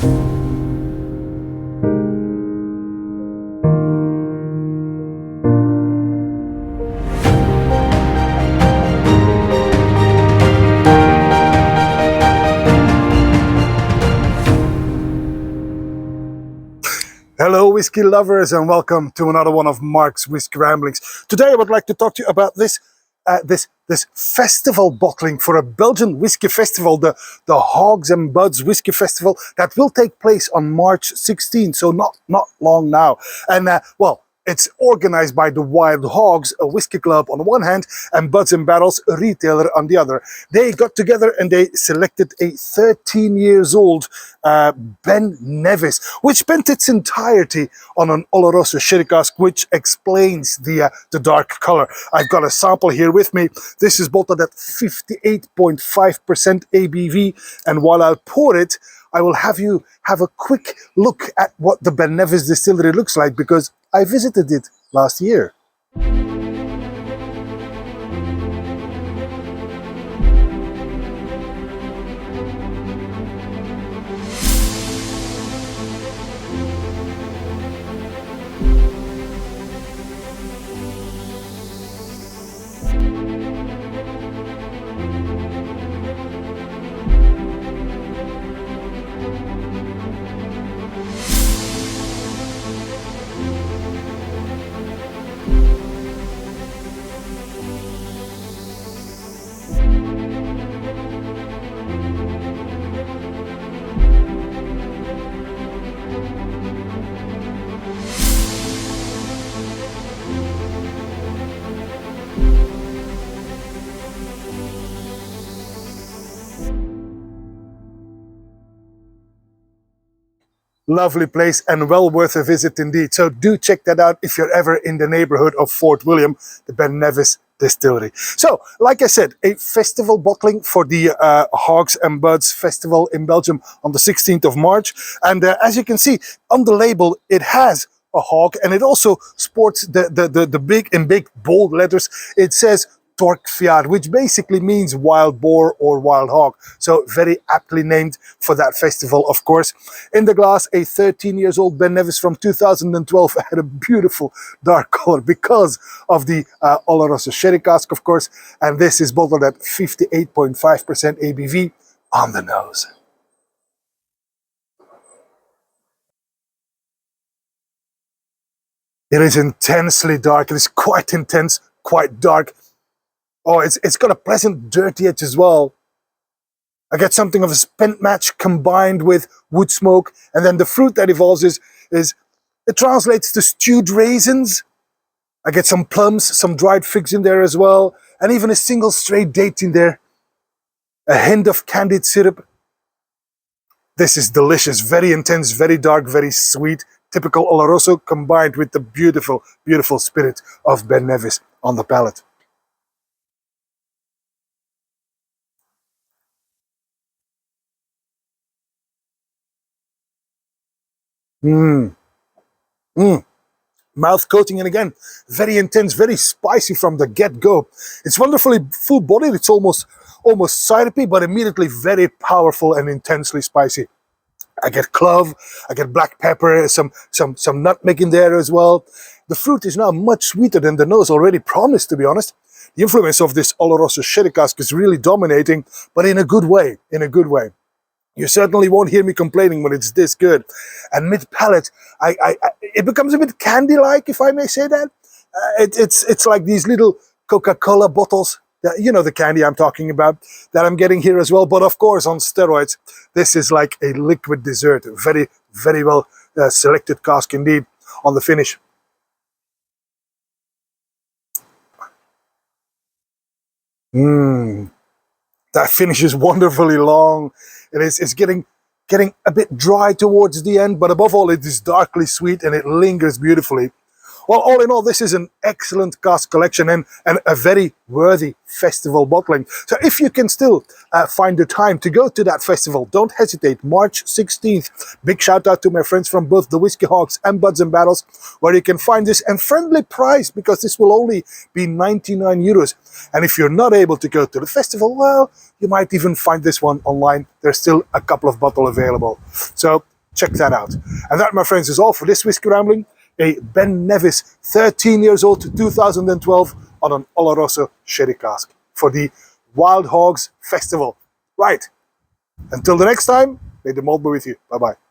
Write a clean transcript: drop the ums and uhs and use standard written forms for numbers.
Hello whiskey lovers, and welcome to another one of Mark's Whiskey Ramblings. Today I would like to talk to you about this festival bottling for a Belgian whiskey festival, the Hogs Buds Spirits Festival, that will take place on March 16th, so not long now. And well, it's organized by the Wild Hogs, a whiskey club on the one hand, and Buds and Barrels, a retailer, on the other. They got together and they selected a 13-year-old Ben Nevis, which spent its entirety on an oloroso sherry cask, which explains the dark color. I've got a sample here with me. This is bottled at 58.5% ABV, and while I'll pour it, I will have you have a quick look at what the Ben Nevis distillery looks like, because I visited it last year. Lovely place and well worth a visit indeed. So do check that out if you're ever in the neighborhood of Fort William, the Ben Nevis distillery. So, like I said, a festival bottling for the Hogs and Buds Festival in Belgium on the 16th of March. And as you can see on the label, it has a hog, and it also sports the big bold letters. It says Torc Fiadh, which basically means wild boar or wild hog. So very aptly named for that festival, of course. In the glass, a 13-year-old Ben Nevis from 2012 had a beautiful dark color because of the oloroso sherry cask, of course. And this is bottled at 58.5% ABV on the nose. It is intensely dark. It is quite intense, quite dark. Oh, it's got a pleasant dirty edge as well. I get something of a spent match combined with wood smoke, and then the fruit that evolves is it translates to stewed raisins. I get some plums, some dried figs in there as well, and even a single stray date in there. A hint of candied syrup. This is delicious, very intense, very dark, very sweet. Typical oloroso combined with the beautiful, beautiful spirit of Ben Nevis on the palate. Mouth coating, and again, very intense, very spicy from the get-go. It's wonderfully full-bodied. It's almost syrupy, but immediately very powerful and intensely spicy. I get clove, I get black pepper, some nutmeg in there as well. The fruit is now much sweeter than the nose already promised, to be honest. The influence of this oloroso sherry cask is really dominating, but in a good way, You certainly won't hear me complaining when it's this good. And mid-palate, it becomes a bit candy-like, if I may say that. It's like these little Coca-Cola bottles, that, you know, the candy I'm talking about, that I'm getting here as well. But of course, on steroids, this is like a liquid dessert. Very, very well selected cask indeed on the finish. That finish is wonderfully long. It's getting a bit dry towards the end, but above all, it is darkly sweet and it lingers beautifully. Well, all in all, this is an excellent cask collection and a very worthy festival bottling. So if you can still find the time to go to that festival, don't hesitate. March 16th. Big shout out to my friends from both the Whisky Hogs and Buds and Barrels, where you can find this and friendly price, because this will only be 99 euros. And if you're not able to go to the festival, well, you might even find this one online. There's still a couple of bottles available. So check that out. And that, my friends, is all for this Whiskey Rambling. A Ben Nevis, 13 years old to 2012 on an Oloroso sherry cask for the Wild Hogs Festival. Right. Until the next time, may the malt be with you. Bye-bye.